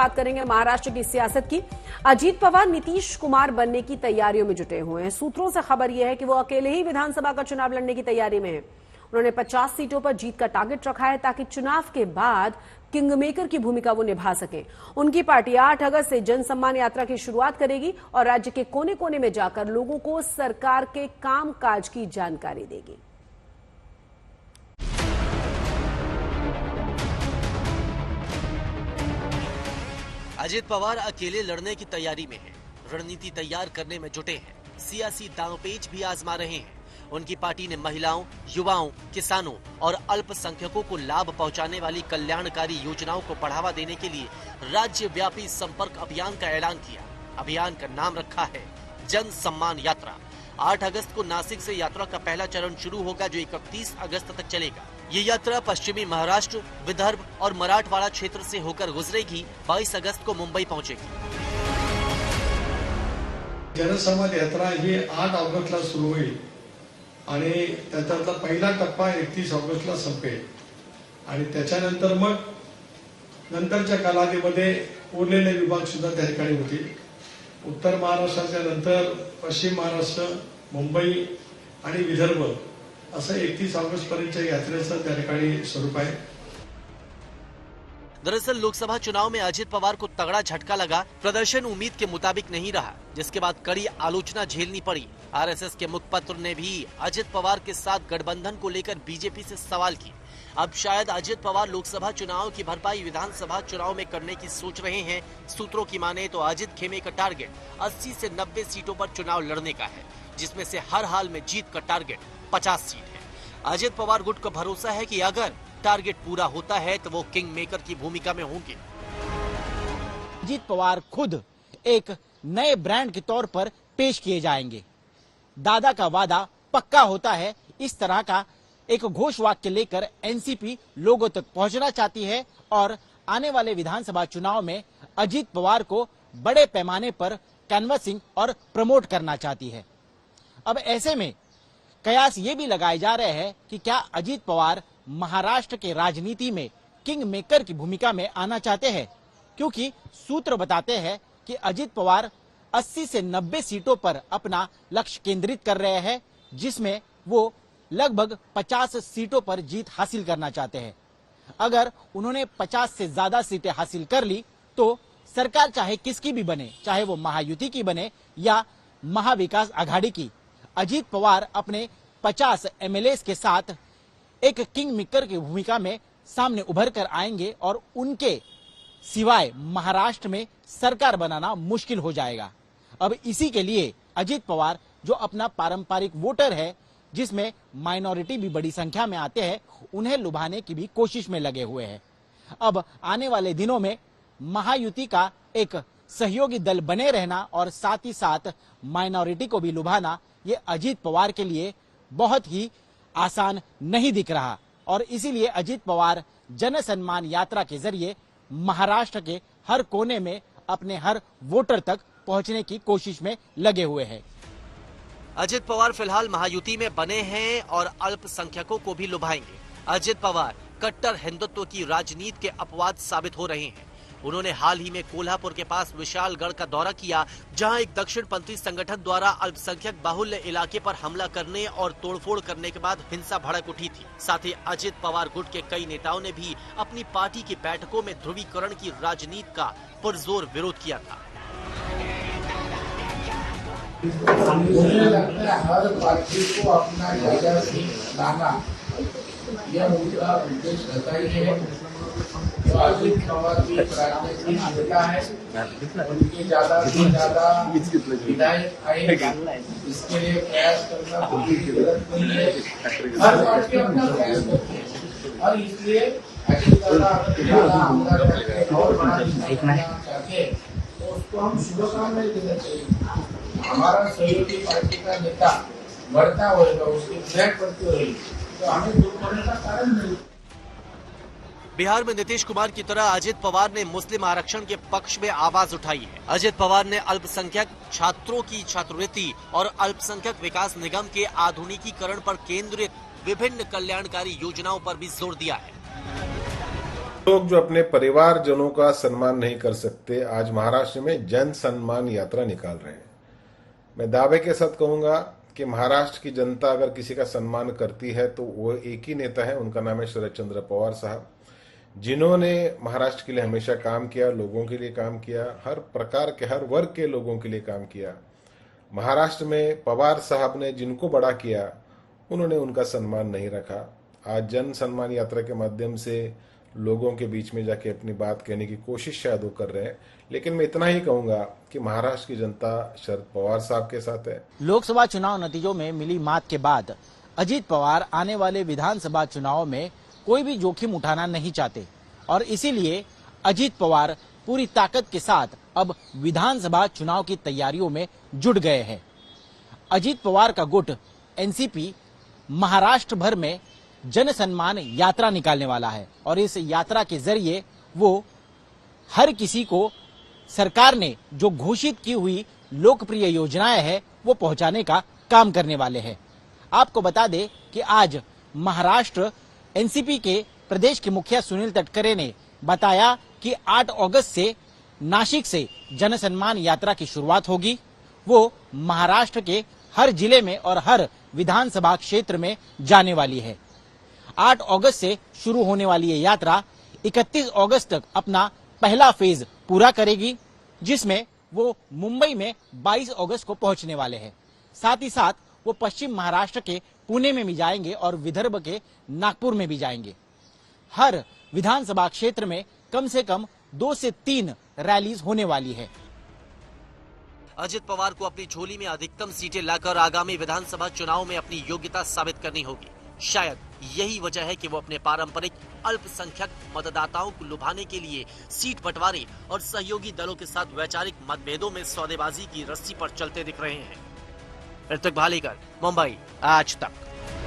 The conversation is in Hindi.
बात करेंगे महाराष्ट्र की सियासत की। अजीत पवार नीतीश कुमार बनने की तैयारियों में जुटे हुए हैं। सूत्रों से खबर यह है कि वो अकेले ही विधानसभा का चुनाव लड़ने की तैयारी में हैं। उन्होंने 50 सीटों पर जीत का टारगेट रखा है ताकि चुनाव के बाद किंगमेकर की भूमिका वो निभा सकें। उनकी पार्टी 8 अगस्त से जन सम्मान यात्रा की शुरुआत करेगी और राज्य के कोने कोने में जाकर लोगों को सरकार के कामकाज की जानकारी देगी। अजित पवार अकेले लड़ने की तैयारी में हैं, रणनीति तैयार करने में जुटे हैं, सियासी दांवपेच भी आजमा रहे हैं। उनकी पार्टी ने महिलाओं, युवाओं, किसानों और अल्पसंख्यकों को लाभ पहुंचाने वाली कल्याणकारी योजनाओं को बढ़ावा देने के लिए राज्यव्यापी संपर्क अभियान का ऐलान किया। अभियान का नाम रखा है जन सम्मान यात्रा। 8 अगस्त को नासिक से यात्रा का पहला चरण शुरू होगा, जो 31 अगस्त तक चलेगा। ये यात्रा पश्चिमी महाराष्ट्र, विदर्भ और मराठवाड़ा क्षेत्र से होकर गुजरेगी। 22 अगस्त को मुंबई पहुंचेगी। जनसंवाद यात्रा ही 8 ऑगस्टला सुरू होईल आणि त्याच्यातला पहिला टप्पा 31 ऑगस्टला संपेल आणि त्याच्यानंतर मग नंतरच्या कालावधीमध्ये उरलेले विभाग सुद्धा त्या ठिकाणी होतील। उत्तर महाराष्ट्राच्या नंतर पश्चिम महाराष्ट्र, मुंबई आणि विदर्भ असं 31 ऑगस्ट पर्यंतच्या यात्रेचं त्या ठिकाणी स्वरूप आहे। दरअसल लोकसभा चुनाव में अजित पवार को तगड़ा झटका लगा। प्रदर्शन उम्मीद के मुताबिक नहीं रहा, जिसके बाद कड़ी आलोचना झेलनी पड़ी। आरएसएस के मुखपत्र ने भी अजित पवार के साथ गठबंधन को लेकर बीजेपी से सवाल किए। अब शायद अजित पवार लोकसभा चुनाव की भरपाई विधानसभा चुनाव में करने की सोच रहे हैं। सूत्रों की माने तो अजित खेमे का टारगेट 80 से 90 सीटों पर चुनाव लड़ने का है, जिसमें से हर हाल में जीत का टारगेट 50 सीट है। अजित पवार गुट को भरोसा है कि अगर टारगेट पूरा होता है तो वो किंग मेकर की भूमिका में होंगे। अजित पवार खुद एक नए ब्रांड के तौर पर पेश किए जाएंगे। दादा का वादा पक्का होता है, इस तरह का एक घोष वाक्य लेकर एनसीपी लोगों तक पहुंचना चाहती है और आने वाले विधानसभा चुनाव में अजित पवार को बड़े पैमाने पर कैनवसिंग और प्रमोट करना चाहती है। अब ऐसे में कयास ये भी लगाए जा रहे हैं कि क्या अजित पवार महाराष्ट्र के राजनीति में किंग मेकर की भूमिका में आना चाहते हैं, क्योंकि सूत्र बताते हैं कि अजित पवार 80 से 90 सीटों पर अपना लक्ष्य केंद्रित कर रहे हैं, जिसमें वो लगभग 50 सीटों पर जीत हासिल करना चाहते हैं। अगर उन्होंने 50 से ज्यादा सीटें हासिल कर ली तो सरकार चाहे किसकी भी बने, चाहे वो महायुति की बने या महाविकास आघाड़ी की, अजित पवार अपने 50 एमएलए के साथ एक किंग मेकर की भूमिका में सामने उभर कर आएंगे और उनके सिवाय महाराष्ट्र में सरकार बनाना मुश्किल हो जाएगा। अब इसी के लिए अजित पवार, जो अपना पारंपरिक वोटर है, जिसमें माइनॉरिटी भी बड़ी संख्या में आते हैं, उन्हें लुभाने की भी कोशिश में लगे हुए हैं। अब आने वाले दिनों में महायुति का एक सहयोगी दल बने रहना और साथ ही साथ माइनॉरिटी को भी लुभाना, ये अजित पवार के लिए बहुत ही आसान नहीं दिख रहा और इसीलिए अजित पवार जन सम्मान यात्रा के जरिए महाराष्ट्र के हर कोने में अपने हर वोटर तक पहुंचने की कोशिश में लगे हुए हैं। अजित पवार फिलहाल महायुति में बने हैं और अल्पसंख्यकों को भी लुभाएंगे। अजित पवार कट्टर हिंदुत्व की राजनीति के अपवाद साबित हो रहे हैं। उन्होंने हाल ही में कोल्हापुर के पास विशालगढ़ का दौरा किया, जहां एक दक्षिणपंथी संगठन द्वारा अल्पसंख्यक बाहुल्य इलाके पर हमला करने और तोड़फोड़ करने के बाद हिंसा भड़क उठी थी। साथ ही अजित पवार गुट के कई नेताओं ने भी अपनी पार्टी की बैठकों में ध्रुवीकरण की राजनीति का पुरजोर विरोध किया था। मुझे लगता है हर पार्टी को अपना जगह से लाना, यह उनका उद्देश्य रहता ही है। तो अजित पवार की राजनीतिक नेता है, उनके ज्यादा से ज्यादा विधायक आएगा, इसके लिए प्रयास करना कोई गलत नहीं है। हर पार्टी अपना प्रयास करती है और इसलिए अजित पवार हमला करके और बड़ा चाहते हैं तो उसको हम शुभकामनाएं देना चाहिए। हमारा सहयोगी पार्टी का नेता बढ़ता होगा, उसकी फ्लैट बढ़ती होगी, तो हमें दुख होने का कारण नहीं। बिहार में नीतीश कुमार की तरह अजित पवार ने मुस्लिम आरक्षण के पक्ष में आवाज उठाई है। अजित पवार ने अल्पसंख्यक छात्रों की छात्रवृत्ति और अल्पसंख्यक विकास निगम के आधुनिकीकरण पर केंद्रित विभिन्न कल्याणकारी योजनाओं पर भी जोर दिया है। लोग जो अपने परिवारजनों का सम्मान नहीं कर सकते, आज महाराष्ट्र में जन सम्मान यात्रा निकाल रहे हैं। मैं दावे के साथ कहूंगा कि महाराष्ट्र की जनता अगर किसी का सम्मान करती है तो वो एक ही नेता है, उनका नाम है शरद चंद्र पवार साहब, जिन्होंने महाराष्ट्र के लिए हमेशा काम किया, लोगों के लिए काम किया, हर प्रकार के हर वर्ग के लोगों के लिए काम किया। महाराष्ट्र में पवार साहब ने जिनको बड़ा किया, उन्होंने उनका सम्मान नहीं रखा। आज जन सम्मान यात्रा के माध्यम से लोगों के बीच में जाके अपनी बात कहने की कोशिश शायद वो कर रहे हैं, लेकिन मैं इतना ही कहूंगा कि महाराष्ट्र की जनता शरद पवार साहब के साथ है। लोकसभा चुनाव नतीजों में मिली मात के बाद अजीत पवार आने वाले विधानसभा चुनाव में कोई भी जोखिम उठाना नहीं चाहते और इसीलिए अजीत पवार पूरी ताकत के साथ अब विधानसभा चुनाव की तैयारियों में जुट गए हैं। अजीत पवार का गुट एनसीपी महाराष्ट्र भर में जन सम्मान यात्रा निकालने वाला है और इस यात्रा के जरिए वो हर किसी को सरकार ने जो घोषित की हुई लोकप्रिय योजनाएं हैं वो पहुंचाने का काम करने वाले हैं। आपको बता दें कि आज महाराष्ट्र एनसीपी के प्रदेश के मुखिया सुनील तटकरे ने बताया कि 8 अगस्त से नासिक से जन सम्मान यात्रा की शुरुआत होगी। वो महाराष्ट्र के हर जिले में और हर विधानसभा क्षेत्र में जाने वाली है। 8 अगस्त से शुरू होने वाली ये यात्रा 31 अगस्त तक अपना पहला फेज पूरा करेगी, जिसमें वो मुंबई में 22 अगस्त को पहुंचने वाले हैं। साथ ही साथ वो पश्चिम महाराष्ट्र के पुणे में भी जाएंगे और विदर्भ के नागपुर में भी जाएंगे। हर विधानसभा क्षेत्र में कम से कम 2 से 3 रैलीज होने वाली है। अजित पवार को अपनी झोली में अधिकतम सीटें लाकर आगामी विधानसभा चुनाव में अपनी योग्यता साबित करनी होगी। शायद यही वजह है कि वो अपने पारंपरिक अल्पसंख्यक मतदाताओं को लुभाने के लिए सीट बंटवारे और सहयोगी दलों के साथ वैचारिक मतभेदों में सौदेबाजी की रस्सी पर चलते दिख रहे हैं। ऋतिक भालेकर, मुंबई, आज तक।